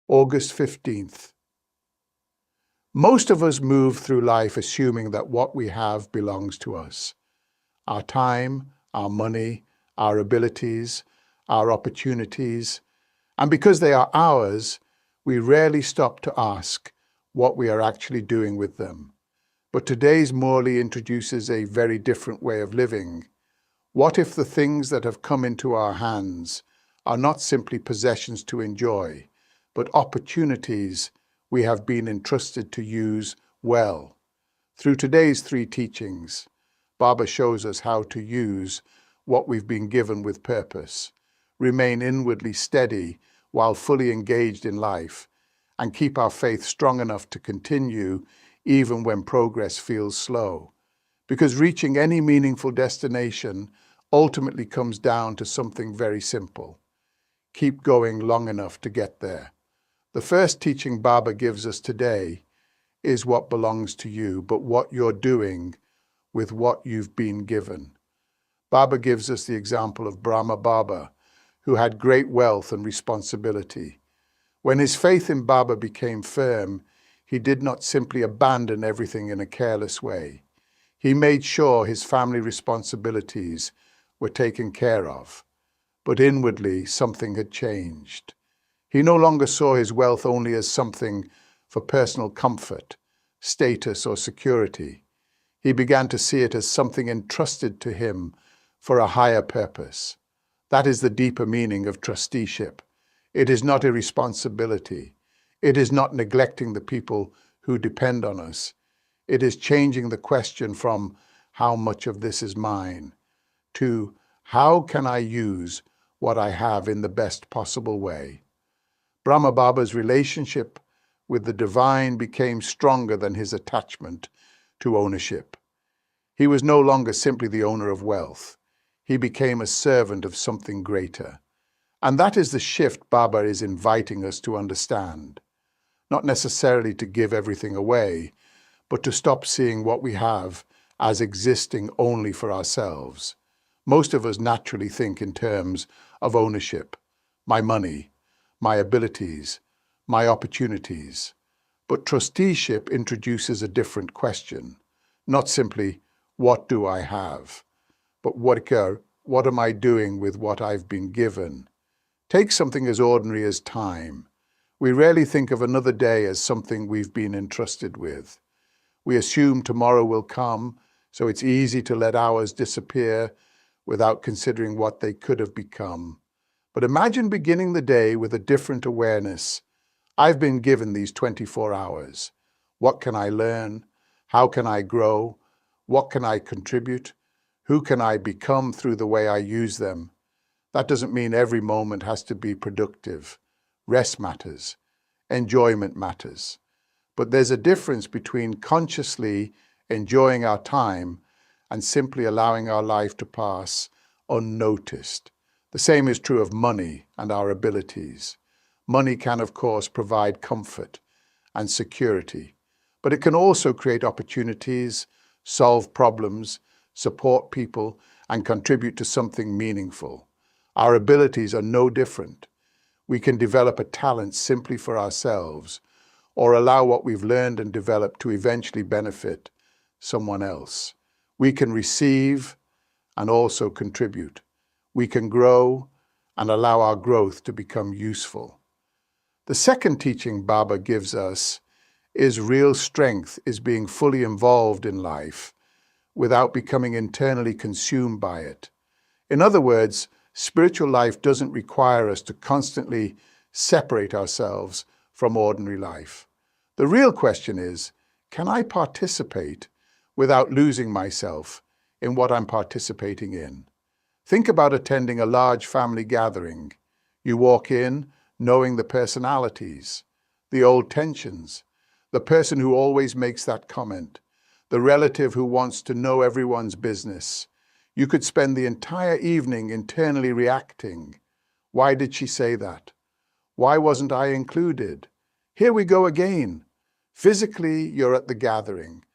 August 15th. Most of us move through life assuming that what we have belongs to us. Our time, our money, our abilities, our opportunities, and because they are ours, we rarely stop to ask what we are actually doing with them. But today's Murli introduces a very different way of living. What if the things that have come into our hands are not simply possessions to enjoy, but opportunities we have been entrusted to use well? Through today's three teachings, Baba shows us how to use what we've been given with purpose, remain inwardly steady while fully engaged in life, and keep our faith strong enough to continue even when progress feels slow. Because reaching any meaningful destination ultimately comes down to something very simple. Keep going long enough to get there. The first teaching Baba gives us today is what belongs to you, but what you're doing with what you've been given. Baba gives us the example of Brahma Baba, who had great wealth and responsibility. When his faith in Baba became firm, he did not simply abandon everything in a careless way. He made sure his family responsibilities were taken care of. But inwardly, something had changed. He no longer saw his wealth only as something for personal comfort, status, or security. He began to see it as something entrusted to him for a higher purpose. That is the deeper meaning of trusteeship. It is not irresponsibility. It is not neglecting the people who depend on us. It is changing the question from how much of this is mine to how can I use what I have in the best possible way. Brahma Baba's relationship with the divine became stronger than his attachment to ownership. He was no longer simply the owner of wealth. He became a servant of something greater. And that is the shift Baba is inviting us to understand. Not necessarily to give everything away, but to stop seeing what we have as existing only for ourselves. Most of us naturally think in terms of ownership, my money, my abilities, my opportunities. But trusteeship introduces a different question. Not simply, what do I have? But what am I doing with what I've been given? Take something as ordinary as time. We rarely think of another day as something we've been entrusted with. We assume tomorrow will come, so it's easy to let hours disappear without considering what they could have become. But imagine beginning the day with a different awareness. I've been given these 24 hours. What can I learn? How can I grow? What can I contribute? Who can I become through the way I use them? That doesn't mean every moment has to be productive. Rest matters. Enjoyment matters. But there's a difference between consciously enjoying our time and simply allowing our life to pass unnoticed. The same is true of money and our abilities. Money can, of course, provide comfort and security, but it can also create opportunities, solve problems, support people, and contribute to something meaningful. Our abilities are no different. We can develop a talent simply for ourselves, or allow what we've learned and developed to eventually benefit someone else. We can receive and also contribute. We can grow and allow our growth to become useful. The second teaching Baba gives us is real strength is being fully involved in life without becoming internally consumed by it. In other words, spiritual life doesn't require us to constantly separate ourselves from ordinary life. The real question is, can I participate without losing myself in what I'm participating in? Think about attending a large family gathering. You walk in knowing the personalities, the old tensions, the person who always makes that comment, the relative who wants to know everyone's business. You could spend the entire evening internally reacting. Why did she say that? Why wasn't I included? Here we go again. Physically, you're at the gathering,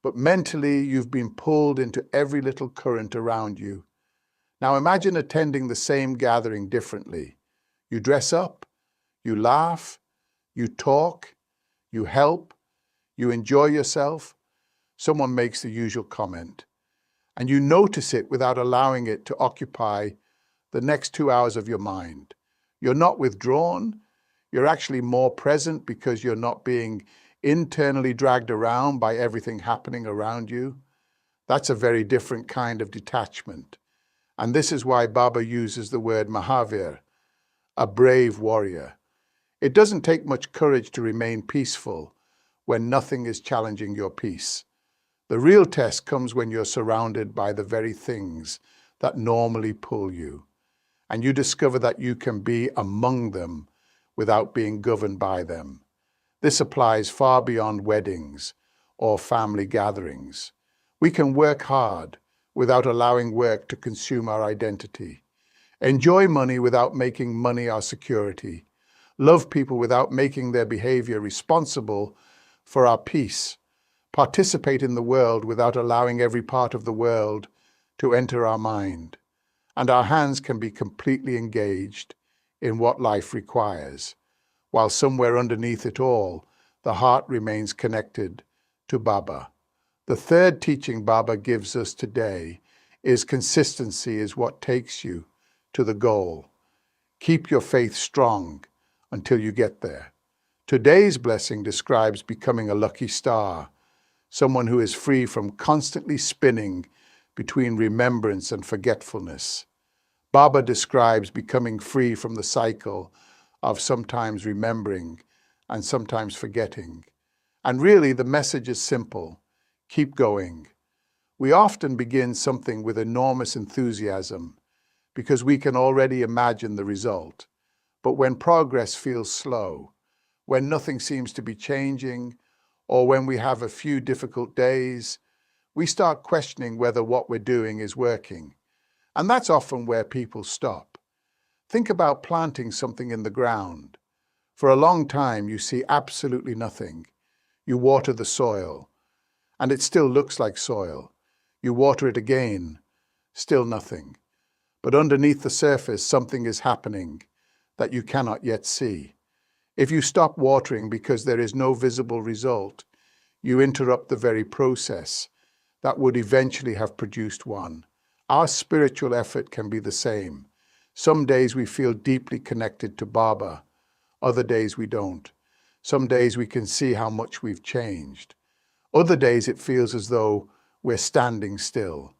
but mentally, you've been pulled into every little current around you. Now imagine attending the same gathering differently. You dress up, you laugh, You talk, you help, you enjoy yourself. Someone makes the usual comment, and you notice it without allowing it to occupy the next 2 hours of your mind. You're not withdrawn, you're actually more present because you're not being internally dragged around by everything happening around you. That's a very different kind of detachment. And this is why Baba uses the word Mahavir, a brave warrior. It doesn't take much courage to remain peaceful when nothing is challenging your peace. The real test comes when you're surrounded by the very things that normally pull you, and you discover that you can be among them without being governed by them. This applies far beyond weddings or family gatherings. We can work hard without allowing work to consume our identity. Enjoy money without making money our security. Love people without making their behavior responsible for our peace. Participate in the world without allowing every part of the world to enter our mind. And our hands can be completely engaged in what life requires, while somewhere underneath it all, the heart remains connected to Baba. The third teaching Baba gives us today is consistency is what takes you to the goal. Keep your faith strong until you get there. Today's blessing describes becoming a lucky star, someone who is free from constantly spinning between remembrance and forgetfulness. Baba describes becoming free from the cycle of sometimes remembering and sometimes forgetting. And really, the message is simple. Keep going. We often begin something with enormous enthusiasm because we can already imagine the result. But when progress feels slow, when nothing seems to be changing, or when we have a few difficult days, we start questioning whether what we're doing is working. And that's often where people stop. Think about planting something in the ground. For a long time, you see absolutely nothing. You water the soil, and it still looks like soil. You water it again, still nothing. But underneath the surface, something is happening that you cannot yet see. If you stop watering because there is no visible result, you interrupt the very process that would eventually have produced one. Our spiritual effort can be the same. Some days we feel deeply connected to Baba, other days we don't. Some days we can see how much we've changed. Other days it feels as though we're standing still.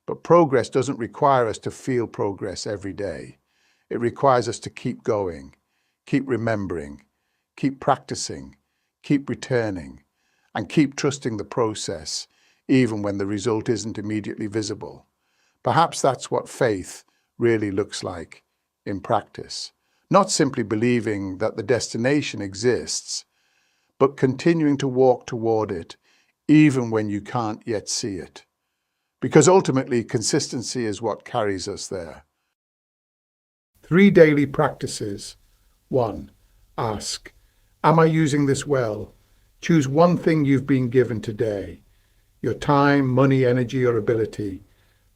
But progress doesn't require us to feel progress every day. It requires us to keep going, keep remembering, keep practicing, keep returning, and keep trusting the process, even when the result isn't immediately visible. Perhaps that's what faith really looks like in practice. Not simply believing that the destination exists, but continuing to walk toward it, even when you can't yet see it. Because ultimately, consistency is what carries us there. 3 daily practices. 1. Ask, am I using this well? Choose one thing you've been given today, your time, money, energy, or ability.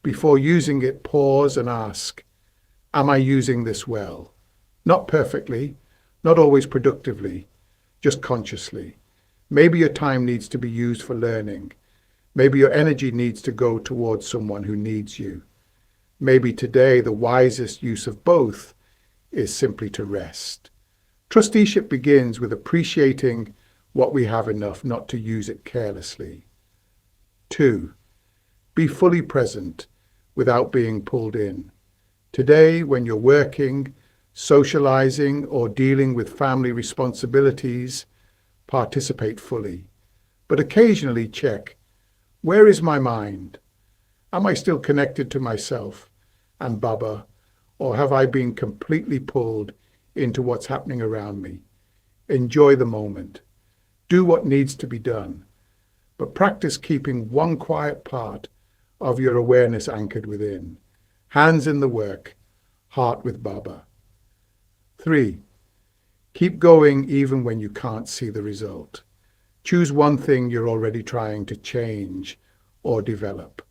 Before using it, pause and ask, am I using this well? Not perfectly, not always productively, just consciously. Maybe your time needs to be used for learning. Maybe your energy needs to go towards someone who needs you. Maybe today the wisest use of both is simply to rest. Trusteeship begins with appreciating what we have enough, not to use it carelessly. 2. Be fully present without being pulled in. Today, when you're working, socializing, or dealing with family responsibilities, participate fully. But occasionally check, where is my mind? Am I still connected to myself and Baba, or have I been completely pulled into what's happening around me? Enjoy the moment. Do what needs to be done, but practice keeping one quiet part of your awareness anchored within. Hands in the work, heart with Baba. 3. Keep going even when you can't see the result. Choose one thing you're already trying to change or develop.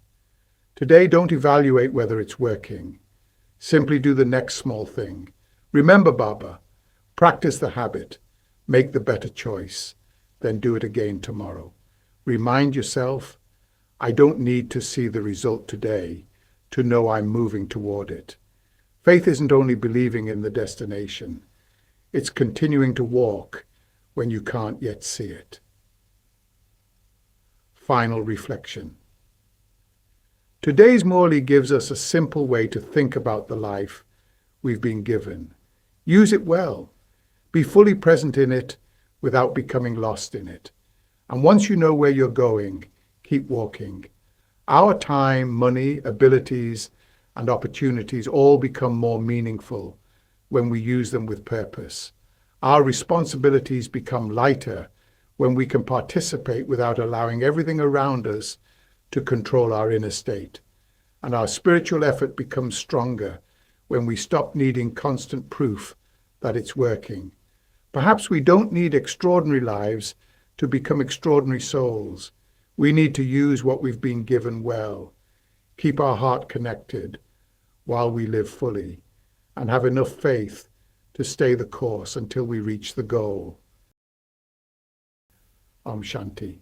Today, don't evaluate whether it's working. Simply do the next small thing. Remember Baba. Practice the habit. Make the better choice, then do it again tomorrow. Remind yourself, I don't need to see the result today to know I'm moving toward it. Faith isn't only believing in the destination, it's continuing to walk when you can't yet see it. Final reflection. Today's Murli gives us a simple way to think about the life we've been given. Use it well. Be fully present in it without becoming lost in it. And once you know where you're going, keep walking. Our time, money, abilities, and opportunities all become more meaningful when we use them with purpose. Our responsibilities become lighter when we can participate without allowing everything around us to control our inner state. And our spiritual effort becomes stronger when we stop needing constant proof that it's working. Perhaps we don't need extraordinary lives to become extraordinary souls. We need to use what we've been given well, keep our heart connected while we live fully, and have enough faith to stay the course until we reach the goal. Om Shanti.